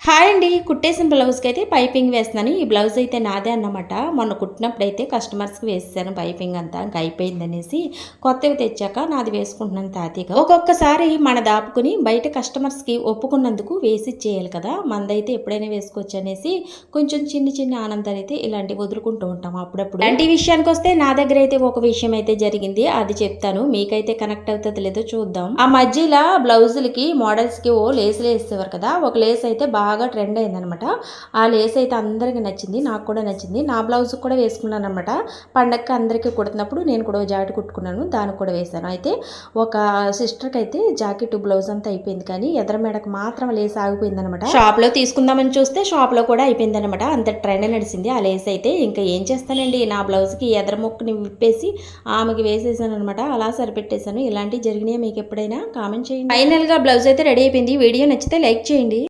Hi అండి. కుట్టేసిన బ్లౌజ్కి అయితే పైపింగ్ వేస్తున్నాను. ఈ బ్లౌజ్ అయితే నాదే అన్నమాట. మొన్న కుట్టినప్పుడు అయితే కస్టమర్స్కి వేసాను పైపింగ్ అంతా ఇంకా అయిపోయిందనేసి కొత్తవి తెచ్చాక నాది వేసుకుంటున్నాను తాతీగా. ఒక్కొక్కసారి మన దాపుకుని బయట కస్టమర్స్కి ఒప్పుకున్నందుకు వేసి ఇచ్చేయాలి కదా, మనదైతే ఎప్పుడైనా వేసుకోవచ్చు అనేసి కొంచెం చిన్ని చిన్ని ఆనందాలు అయితే ఇలాంటివి వదులుకుంటూ ఉంటాం అప్పుడప్పుడు. ఇలాంటి విషయానికి వస్తే నా దగ్గర అయితే ఒక విషయం అయితే జరిగింది, అది చెప్తాను. మీకైతే కనెక్ట్ అవుతుందో లేదో చూద్దాం. ఆ మధ్యలో బ్లౌజులకి మోడల్స్కి ఓ లేసులు వేసేవారు కదా, ఒక లేస్ అయితే బాగా ట్రెండ్ అయిందనమాట. ఆ లేస్ అయితే అందరికీ నచ్చింది, నాకు కూడా నచ్చింది. నా బ్లౌజ్ కూడా వేసుకున్నాను అనమాట. పండగకి అందరికీ కుడుతున్నప్పుడు నేను కూడా జాకెట్ కుట్టుకున్నాను, దానికి కూడా వేసాను. అయితే ఒక సిస్టర్కి అయితే జాకెట్ బ్లౌజ్ అంతా అయిపోయింది, కానీ ఎదర మెడకు మాత్రం లేస్ ఆగిపోయింది అనమాట. షాప్లో తీసుకుందామని చూస్తే షాప్లో కూడా అయిపోయింది అనమాట. అంత ట్రెండ్ నడిచింది ఆ లేస్ అయితే. ఇంకా ఏం చేస్తానండి, నా బ్లౌజ్కి ఎదర మొక్కని విప్పేసి ఆమెకి వేసేసాను అనమాట. అలా సరిపెట్టేశాను. ఇలాంటివి జరిగినాయి మీకు ఎప్పుడైనా కామెంట్ చేయండి. ఫైనల్గా బ్లౌజ్ అయితే రెడీ అయిపోయింది. వీడియో నచ్చితే లైక్ చేయండి.